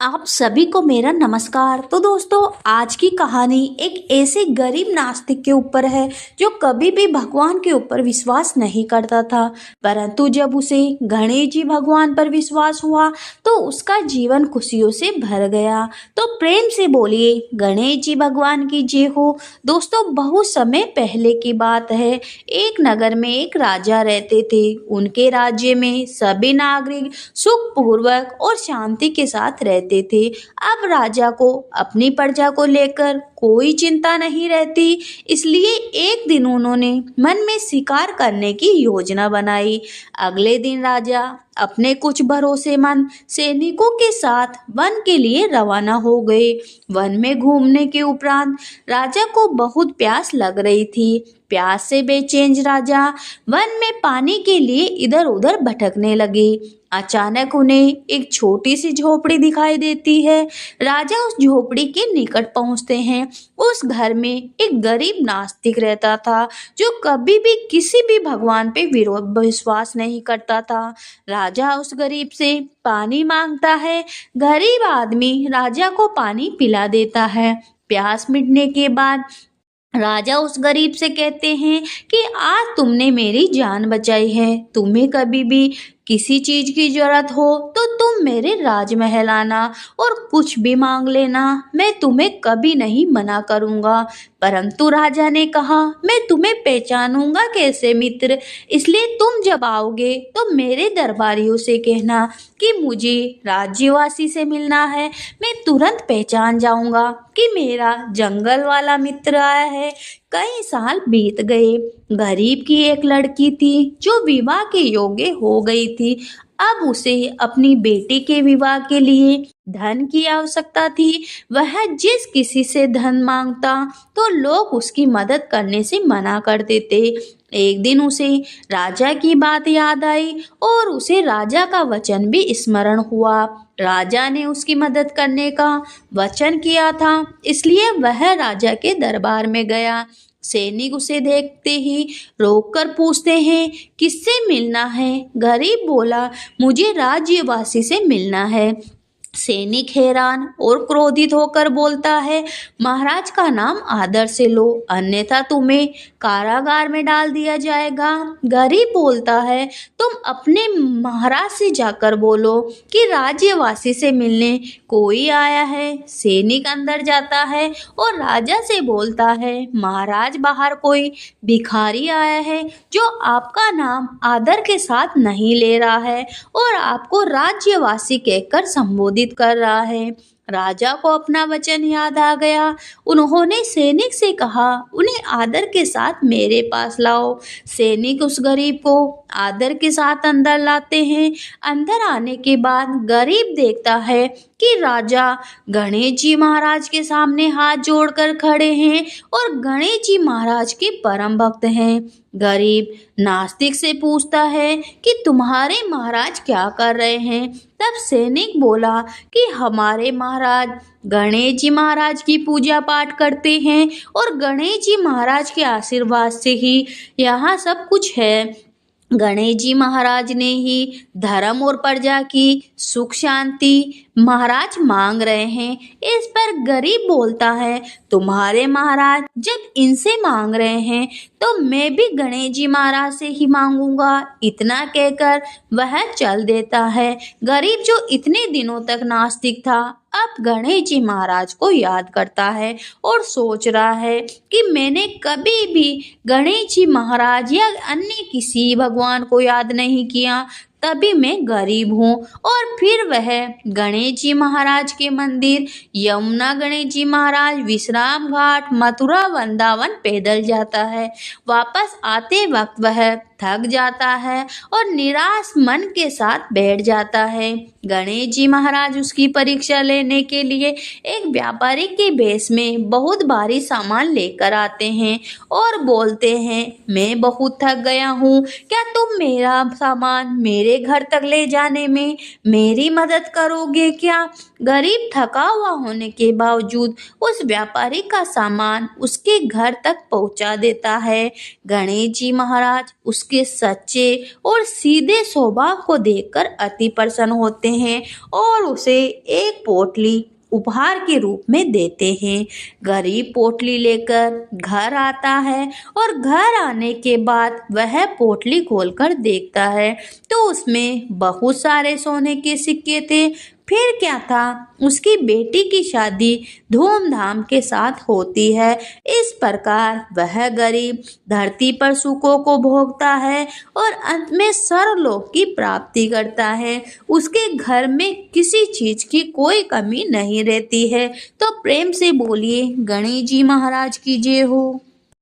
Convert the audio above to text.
आप सभी को मेरा नमस्कार। तो दोस्तों, आज की कहानी एक ऐसे गरीब नास्तिक के ऊपर है जो कभी भी भगवान के ऊपर विश्वास नहीं करता था। परंतु जब उसे गणेश जी भगवान पर विश्वास हुआ तो उसका जीवन खुशियों से भर गया। तो प्रेम से बोलिए गणेश जी भगवान की जय हो। दोस्तों, बहुत समय पहले की बात है। एक नगर में एक राजा रहते थे। उनके राज्य में सभी नागरिक सुखपूर्वक और शांति के साथ रहते थे। अब राजा को अपनी प्रजा को लेकर कोई चिंता नहीं रहती। इसलिए एक दिन उन्होंने मन में शिकार करने की योजना बनाई। अगले दिन राजा अपने कुछ भरोसेमंद सैनिकों के साथ वन के लिए रवाना हो गए। वन में घूमने के उपरांत राजा को बहुत प्यास लग रही थी। प्यास से बेचैन राजा वन में पानी के लिए इधर उधर भटकने लगे। अचानक उन्हें एक छोटी सी झोपड़ी दिखाई देती है। राजा उस झोपड़ी के निकट पहुंचते हैं। उस घर में एक गरीब नास्तिक रहता था जो कभी भी किसी भी भगवान पे विश्वास नहीं करता था। राजा उस गरीब से पानी मांगता है। गरीब आदमी राजा को पानी पिला देता है। प्यास मिटने के बाद राजा उस गरीब से कहते हैं कि आज तुमने मेरी जान बचाई है। तुम्हें कभी भी किसी चीज की जरूरत हो तो तुम मेरे राजमहल आना और कुछ भी मांग लेना। मैं तुम्हें कभी नहीं मना करूंगा। परंतु राजा ने कहा, मैं तुम्हें पहचानूंगा कैसे मित्र? इसलिए तुम जब आओगे तो मेरे दरबारियों से कहना कि मुझे राज्यवासी से मिलना है। मैं तुरंत पहचान जाऊंगा कि मेरा जंगल वाला मित्र आया है। कई साल बीत गए। गरीब की एक लड़की थी जो विवाह के योग्य हो गई थी। अब उसे अपनी बेटी के विवाह के लिए धन की आवश्यकता थी। वह जिस किसी से धन मांगता तो लोग उसकी मदद करने से मना कर देते। एक दिन उसे राजा की बात याद आई और उसे राजा का वचन भी स्मरण हुआ। राजा ने उसकी मदद करने का वचन किया था, इसलिए वह राजा के दरबार में गया। सैनिक उसे देखते ही रोककर पूछते हैं, किससे मिलना है? गरीब बोला, मुझे राज्यवासी से मिलना है। सैनिक हैरान और क्रोधित होकर बोलता है, महाराज का नाम आदर से लो, अन्यथा तुम्हें कारागार में डाल दिया जाएगा। गरीब बोलता है, तुम अपने महाराज से जाकर बोलो कि राज्यवासी से मिलने कोई आया है। सैनिक अंदर जाता है और राजा से बोलता है, महाराज बाहर कोई भिखारी आया है जो आपका नाम आदर के साथ नहीं ले रहा है और आपको राज्यवासी कहकर संबोधित कर रहा है। राजा को अपना वचन याद आ गया। उन्होंने सैनिक से कहा, उन्हें आदर के साथ मेरे पास लाओ। सैनिक उस गरीब को आदर के साथ अंदर लाते हैं। अंदर आने के बाद गरीब देखता है कि राजा गणेश जी महाराज के सामने हाथ जोड़कर खड़े हैं और गणेश जी महाराज के परम भक्त हैं। गरीब नास्तिक से पूछता है कि तुम्हारे महाराज क्या कर रहे हैं? तब सैनिक बोला कि हमारे महाराज गणेश जी महाराज की पूजा पाठ करते हैं और गणेश जी महाराज के आशीर्वाद से ही यहाँ सब कुछ है। गणेश जी महाराज ने ही धर्म और प्रजा की सुख शांति महाराज मांग रहे हैं। इस पर गरीब बोलता है, तुम्हारे महाराज जब इनसे मांग रहे हैं तो मैं भी गणेश जी महाराज से ही मांगूंगा। इतना कहकर वह चल देता है। गरीब जो इतने दिनों तक नास्तिक था अब गणेश जी महाराज को याद करता है और सोच रहा है कि मैंने कभी भी गणेश जी महाराज या अन्य किसी भगवान को याद नहीं किया, तभी मैं गरीब हूँ। और फिर वह गणेश जी महाराज के मंदिर, यमुना गणेश जी महाराज, विश्राम घाट, मथुरा, वृंदावन पैदल जाता है। वापस आते वक्त वह थक जाता है और निराश मन के साथ बैठ जाता है। गणेश जी महाराज उसकी परीक्षा लेने के लिए एक व्यापारी के भेष में बहुत भारी सामान लेकर आते हैं और बोलते हैं, मैं बहुत थक गया हूँ, क्या तुम मेरा सामान मेरे मेरे घर तक ले जाने में मेरी मदद करोगे क्या? गरीब थका हुआ होने के बावजूद उस व्यापारी का सामान उसके घर तक पहुंचा देता है। गणेश जी महाराज उसके सच्चे और सीधे स्वभाव को देखकर अति प्रसन्न होते हैं और उसे एक पोटली उपहार के रूप में देते हैं। गरीब पोटली लेकर घर आता है और घर आने के बाद वह पोटली खोलकर देखता है तो उसमें बहुत सारे सोने के सिक्के थे। फिर क्या था, उसकी बेटी की शादी धूमधाम के साथ होती है। इस प्रकार वह गरीब धरती पर सुखों को भोगता है और अंत में सर्वलोक की प्राप्ति करता है। उसके घर में किसी चीज की कोई कमी नहीं रहती है। तो प्रेम से बोलिए गणेश जी महाराज की जय हो।